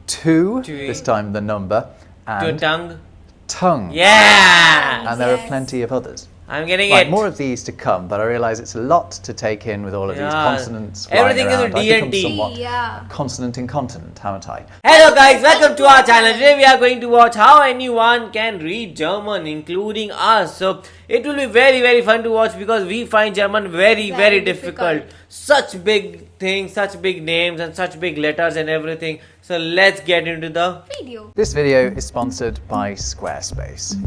two, this time the number, and tongue. Yeah! And there are plenty of others. I'm getting Right, it. more of these to come, but I realise it's a lot to take in with all of these consonants flying Everything around. is a D and I've D. become somewhat consonant incontinent, haven't I? Hello guys, welcome to our channel. Today we are going to watch how anyone can read German, including us. So it will be very fun to watch because we find German very difficult. Such big things, such big names and such big letters and everything. So let's get into the video. This video is sponsored by Squarespace.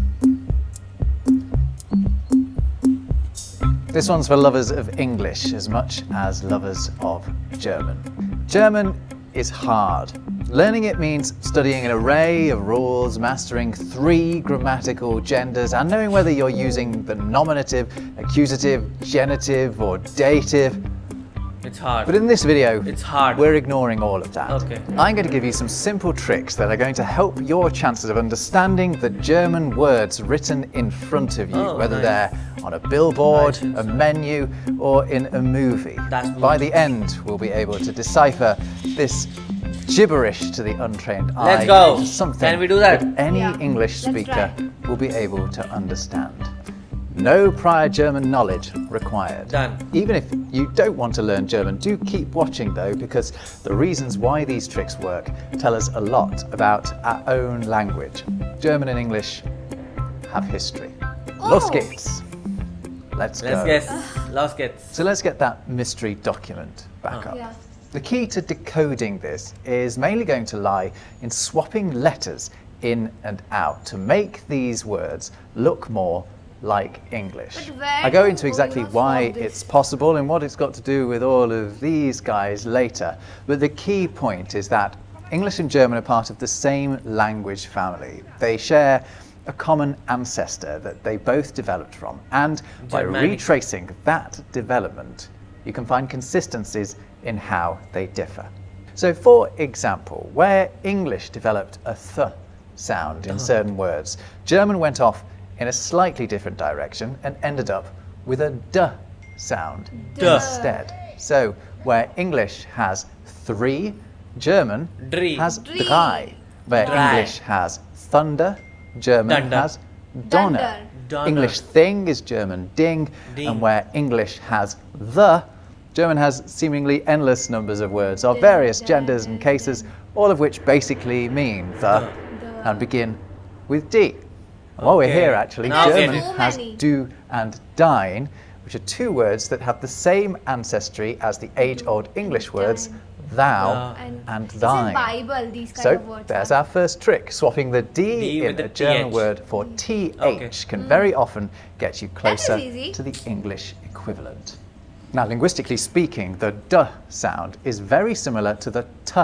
This one's for lovers of English as much as lovers of German. German is hard. Learning it means studying an array of rules, mastering 3 grammatical genders, and knowing whether you're using the nominative, accusative, genitive, or dative. It's hard. But in this video, it's hard. We're ignoring all of that. Okay. I'm going to give you some simple tricks that are going to help your chances of understanding the German words written in front of you, whether they're on a billboard, a menu, or in a movie. By the end, we'll be able to decipher this gibberish to the untrained eye. Let's go. Into something Can we do that? Any English speaker will be able to understand. No prior German knowledge required. Done. Even if you don't want to learn German, do keep watching though, because the reasons why these tricks work tell us a lot about our own language. German and English have history. Los geht's. Let's go. Los geht's. So let's get that mystery document back up. Yeah. The key to decoding this is mainly going to lie in swapping letters in and out to make these words look more like English. I go into exactly why it's possible and what it's got to do with all of these guys later, but the key point is that English and German are part of the same language family. They share a common ancestor that they both developed from, and by retracing that development, you can find consistencies in how they differ. So for example, where English developed a th sound in certain words, German went off in a slightly different direction and ended up with a d sound instead. So where English has 3, German has drei. Where English has thunder, German has donner. English thing is German ding, and where English has the, German has seemingly endless numbers of words of various genders and cases, all of which basically mean the and begin with D. While we're here, actually, German has du and dein, which are 2 words that have the same ancestry as the age-old English words thou and thine. Bible, these kind so of words there's our first trick. Swapping the D in a German word for TH can very often get you closer to the English equivalent. Now, linguistically speaking, the D sound is very similar to the T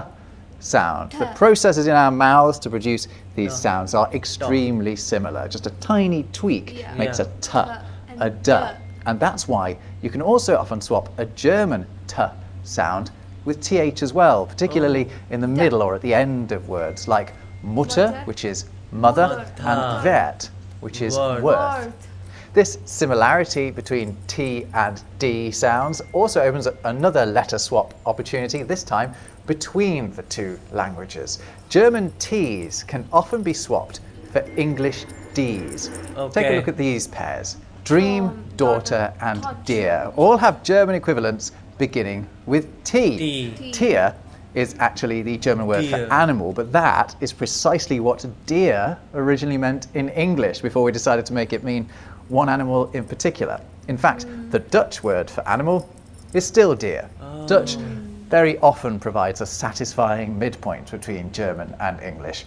sound. The processes in our mouths to produce these sounds are extremely similar. Just a tiny tweak makes a T, a D. And that's why you can also often swap a German T sound with TH as well, particularly in the middle or at the end of words, like Mutter, which is mother, and Wert, which is worth. This similarity between T and D sounds also opens up another letter swap opportunity, this time between the 2 languages. German T's can often be swapped for English D's. Take a look at these pairs. Dream, daughter, and dear all have German equivalents beginning with T. Tier is actually the German word for animal, but that is precisely what deer originally meant in English before we decided to make it mean one animal in particular. In fact, the Dutch word for animal is still deer. Dutch very often provides a satisfying midpoint between German and English.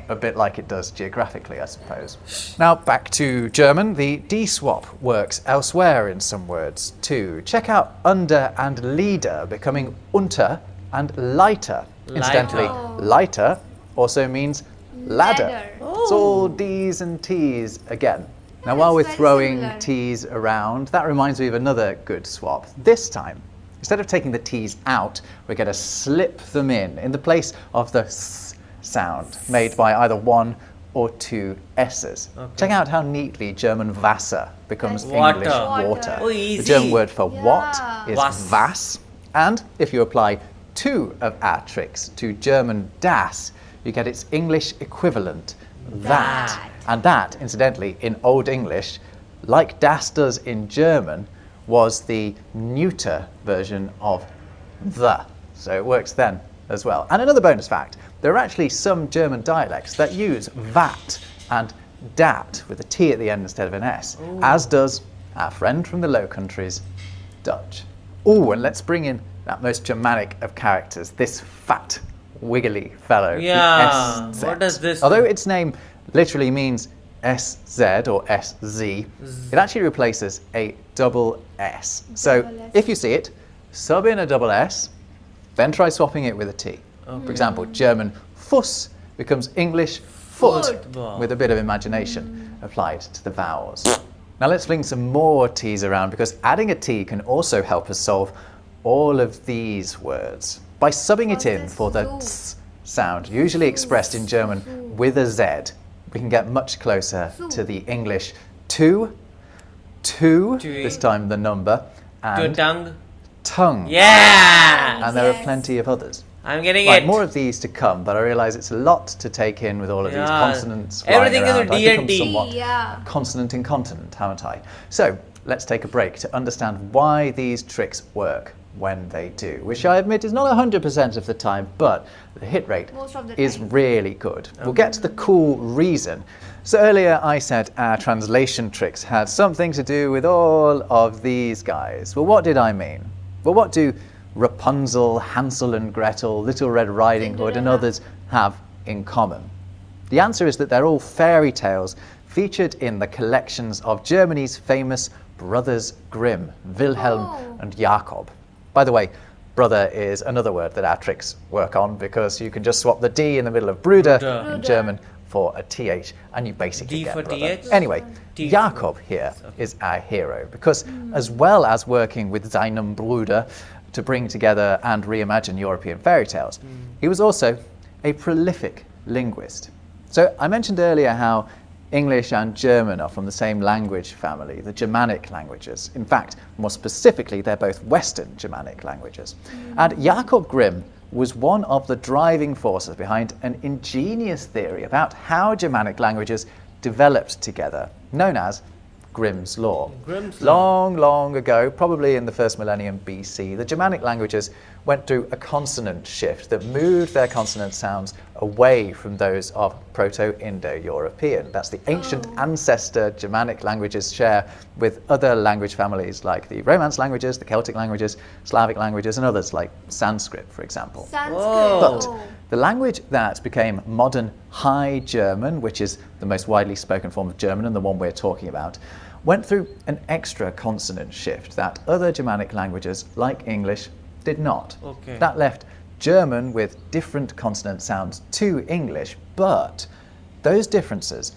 A bit like it does geographically, I suppose. Now back to German. The D swap works elsewhere in some words too. Check out under and Lieder becoming unter and Leiter. Incidentally, Leiter also means ladder. It's all D's and T's again. Now while we're throwing T's around, that reminds me of another good swap. This time, instead of taking the T's out, we're going to slip them in the place of the S sound made by either 1 or 2 S's. Check out how neatly German Wasser becomes English water. The German word for what is was. And if you apply 2 of our tricks to German das, you get its English equivalent, that. And that, incidentally, in Old English, like das does in German, was the neuter version of the. So it works then as well. And another bonus fact, there are actually some German dialects that use that and dat with a T at the end instead of an S, as does our friend from the Low Countries, Dutch. Oh, and let's bring in that most Germanic of characters, this fat, wiggly fellow, Yeah, the SZ. what does this Although mean? its name literally means SZ or SZ, it actually replaces a double S. So if you see it, sub in a double S, then try swapping it with a T. For example, German Fuss becomes English foot Football. with a bit of imagination applied to the vowels. Now let's fling some more T's around, because adding a T can also help us solve all of these words. By subbing it in for the ts sound, usually expressed in German with a Z, we can get much closer to the English two, this time the number, and tongue. Yeah! And there are plenty of others. I'm getting Right, it. more of these to come, but I realise it's a lot to take in with all of these consonants flying Everything is a around. D I've and become D. somewhat consonant incontinent, haven't I? So let's take a break to understand why these tricks work when they do, which I admit is not 100% of the time, but the hit rate is really good. We'll get to the cool reason. So earlier I said our translation tricks had something to do with all of these guys. Well, what did I mean? Well, what do Rapunzel, Hansel and Gretel, Little Red Riding Hood and others have in common? The answer is that they're all fairy tales featured in the collections of Germany's famous Brothers Grimm, Wilhelm and Jakob. By the way, brother is another word that our tricks work on, because you can just swap the D in the middle of Bruder in German for a TH, and you basically D get for brother. TH? Anyway, T Jakob here is our hero, because as well as working with seinem Bruder to bring together and reimagine European fairy tales, he was also a prolific linguist. So I mentioned earlier how English and German are from the same language family, the Germanic languages. In fact, more specifically, they're both Western Germanic languages. And Jakob Grimm was one of the driving forces behind an ingenious theory about how Germanic languages developed together, known as Grimm's Law. Long, long ago, probably in the first millennium BC, the Germanic languages went through a consonant shift that moved their consonant sounds away from those of Proto-Indo-European. That's the ancient ancestor Germanic languages share with other language families like the Romance languages, the Celtic languages, Slavic languages, and others like Sanskrit, for example. But the language that became modern High German, which is the most widely spoken form of German and the one we're talking about, went through an extra consonant shift that other Germanic languages, like English, did not. That left German with different consonant sounds to English, but those differences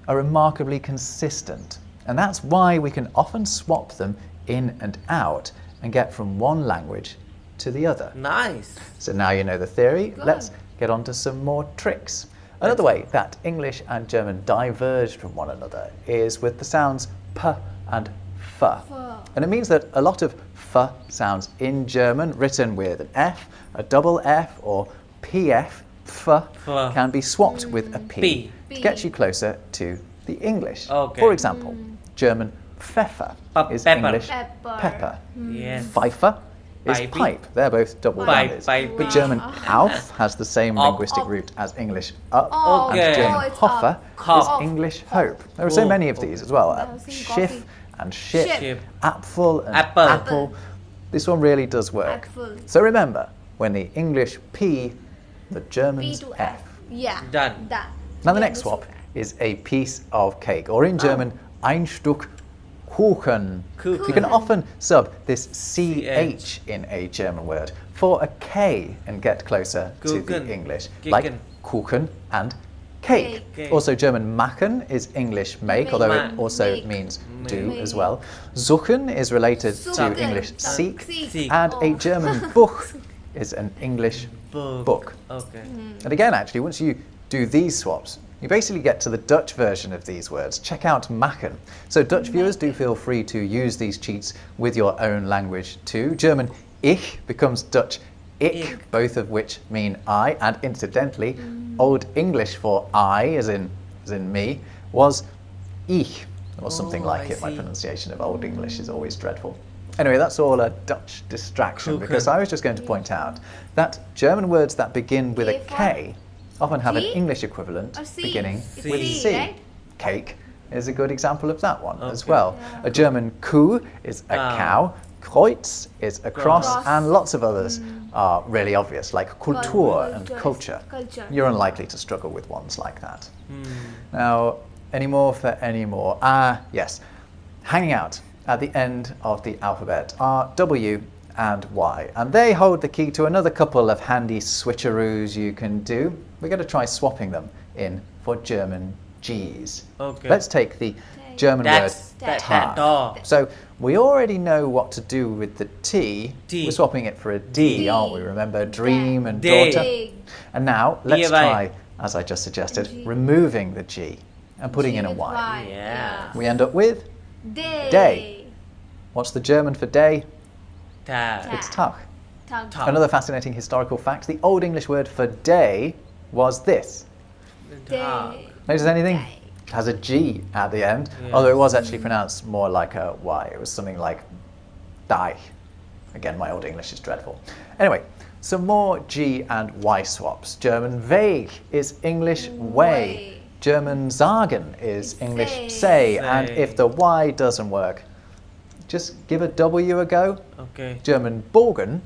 are remarkably consistent. And that's why we can often swap them in and out and get from one language to the other. Nice. So now you know the theory, let's get on to some more tricks. Another way that English and German diverged from one another is with the sounds p and f. And it means that a lot of f sounds in German, written with an F, a double F, or PF, f, can be swapped with a P to get you closer to the English. For example, German Pfeffer is English pepper. Pfeifer is pipe. They're both double banded. But German auf has the same linguistic root as English up, and German Hoffe is English hope. There are so many of these as well. Schiff and ship, Apfel and apple. This one really does work. So remember, when the English P, the German's F. Done. Now the next swap is a piece of cake, or in German, ein Stück Kuchen. You can often sub this CH in a German word for a K and get closer to the English, like Kuchen and cake. Also, German machen is English make, although it also means do as well. Suchen is related to English seek, and a German Buch is an English book. And again, actually, once you do these swaps, you basically get to the Dutch version of these words. Check out machen. So Dutch viewers, do feel free to use these cheats with your own language too. German ich becomes Dutch ich, both of which mean I, and incidentally, Old English for I, as in me, was ich, or something like it. My pronunciation of Old English is always dreadful. Anyway, that's all a Dutch distraction, because I was just going to point out that German words that begin with a K often have an English equivalent beginning with C. Right? Cake is a good example of that one as well. A German Kuh is a cow, Kreuz is a cross, and lots of others are really obvious, like Kultur and culture. You're unlikely to struggle with ones like that. Now, any more for any more? Yes. Hanging out at the end of the alphabet are W and Y, and they hold the key to another couple of handy switcheroos you can do. We're going to try swapping them in for German G's. Okay. Let's take the German word Tag. So we already know what to do with the T. We're swapping it for a D, aren't we? Remember dream and daughter? And now let's try, as I just suggested, removing the G and putting in a Y. Yeah. We end up with day. What's the German for day? Tag. It's Tag. Tag. Another fascinating historical fact, the Old English word for day was this. Day. Notice anything? It has a G at the end, although it was actually pronounced more like a Y. It was something like die. Again, my Old English is dreadful. Anyway, some more G and Y swaps. German Weg is English way. German sagen is English say. And if the Y doesn't work, just give a W a go. Okay. German Bogen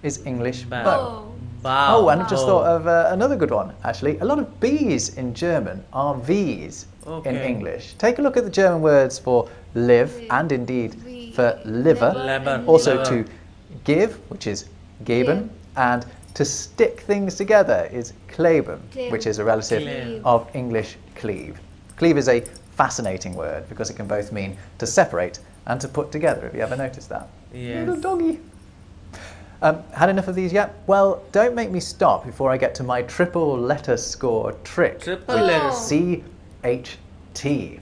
is English bow. Bow. Oh, and I've just thought of another good one, actually. A lot of B's in German are V's in English. Take a look at the German words for live and indeed for liver. Leber. Also Leber. to give, which is geben, and to stick things together is kleben, which is a relative of English cleave. Cleave is a fascinating word because it can both mean to separate and to put together. Have you ever noticed that? Yes. Little doggy. Had enough of these yet? Well, don't make me stop before I get to my triple letter score trick. Triple letters. CHT.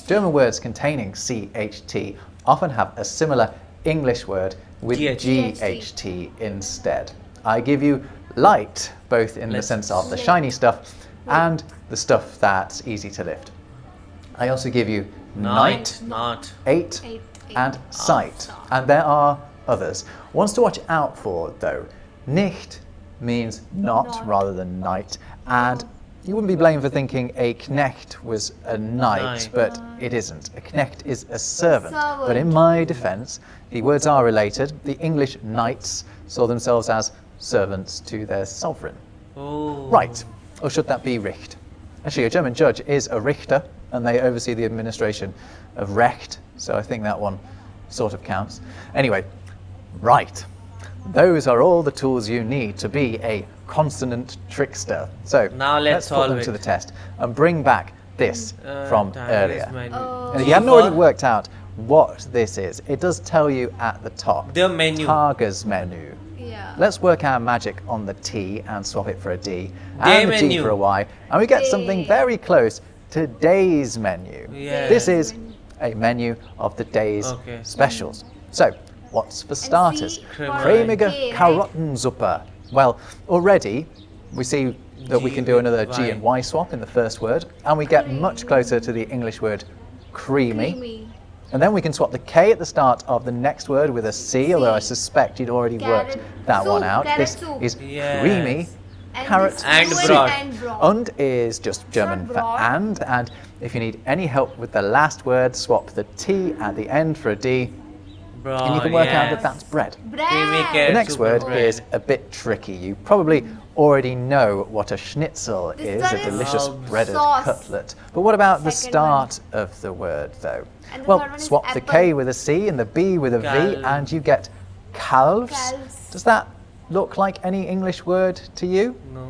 German words containing CHT often have a similar English word with GHT instead. I give you light, both in the sense of the shiny stuff and the stuff that's easy to lift. I also give you night, eight, and sight. And there are others. Ones to watch out for, though. Nicht means not rather than night, and you wouldn't be blamed for thinking a knecht was a knight, but it isn't. A knecht is a servant. But in my defence, the words are related. The English knights saw themselves as servants to their sovereign. Oh. Right. Or should that be Richt? Actually, a German judge is a Richter, and they oversee the administration of Recht, so I think that one sort of counts. Anyway, right. Those are all the tools you need to be a consonant trickster. So now let's put them solve to it. the test and bring back this from earlier. And if G you haven't for- already worked out what this is, it does tell you at the top. The menu. Tagesmenü. Yeah. Let's work our magic on the T and swap it for a D, Day and the G menu. for a Y, and we get something very close to day's menu. Yes. This is a menu of the day's specials. So, what's for starters? C for Cremige K, right? Karottensuppe. Well, already we see that we G can do another with G Y. and Y swap in the first word, and we get much closer to the English word creamy. And then we can swap the K at the start of the next word with a C, although I suspect you'd already worked that one out. This is creamy carrot And soup. broad. Und is just German for and if you need any help with the last word, swap the T at the end for a D, and you can work out that that's bread. Bread. The next word is a bit tricky. You probably already know what a schnitzel is, one a is delicious breaded sauce. cutlet. But what about the Second start of the word, though? And the Well, third one is swap the apple. K with a C and the B with a V, Calves. and you get calves. Calves. Does that look like any English word to you? No.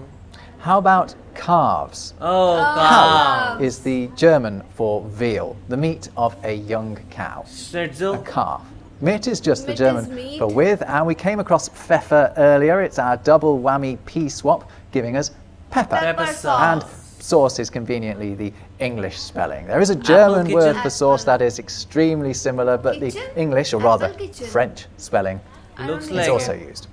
How about calves? Oh, Calf is the German for veal, the meat of a young cow. Schnitzel. A calf. Mit is just the Mit German is meat. for with, and we came across Pfeffer earlier. It's our double whammy P swap, giving us pepper. Pepper sauce. And sauce is conveniently the English spelling. There is a German kitchen. word for sauce that is extremely similar, but Kitchen? the English, or Apple rather kitchen. French spelling, Looks is like also it. used.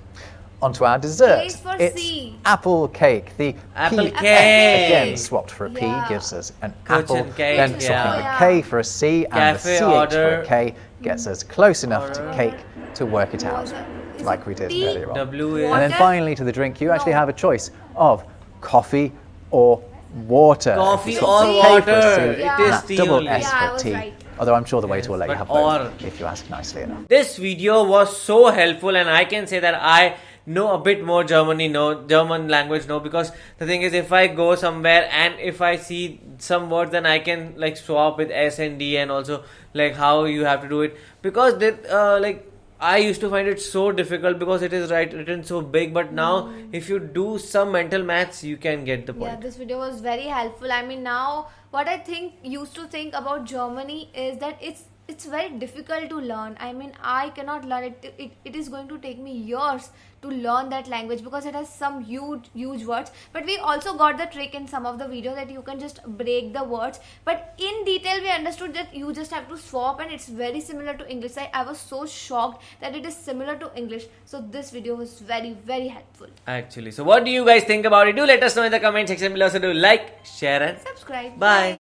onto our dessert. Case for It's C. apple cake. The Apple P cake. again swapped for a P Yeah. gives us an Cochin apple. cake, Then yeah. swapping Yeah. the K for a C and Cafe the CH for order. a K gets us close enough to Order. cake to work it out, Is like it we did tea? earlier on. W is And then Water? finally to the drink, you actually No. have a choice of coffee or water. Coffee If you or swap the K for a water. C, It and is that's tea double only. S Yeah, I for was tea. right. Although I'm sure the waiter Yes, will let you but have both or. if you ask nicely enough. This video was so helpful, and I can say that I know a bit more German language now, because the thing is, if I go somewhere and if I see some words, then I can like swap with S and D, and also like how you have to do it, because like I used to find it so difficult because it is written so big, but now if you do some mental maths, you can get the Yeah, point. this video was very helpful. I mean, now what I used to think about Germany is that it's very difficult to learn. I mean, I cannot learn it. It is going to take me years to learn that language because it has some huge words. But we also got the trick in some of the videos that you can just break the words. But in detail, we understood that you just have to swap, and it's very similar to English. I was so shocked that it is similar to English. So this video was very helpful. Actually, so what do you guys think about it? Do let us know in the comment section below. So do like, share, and Subscribe. bye.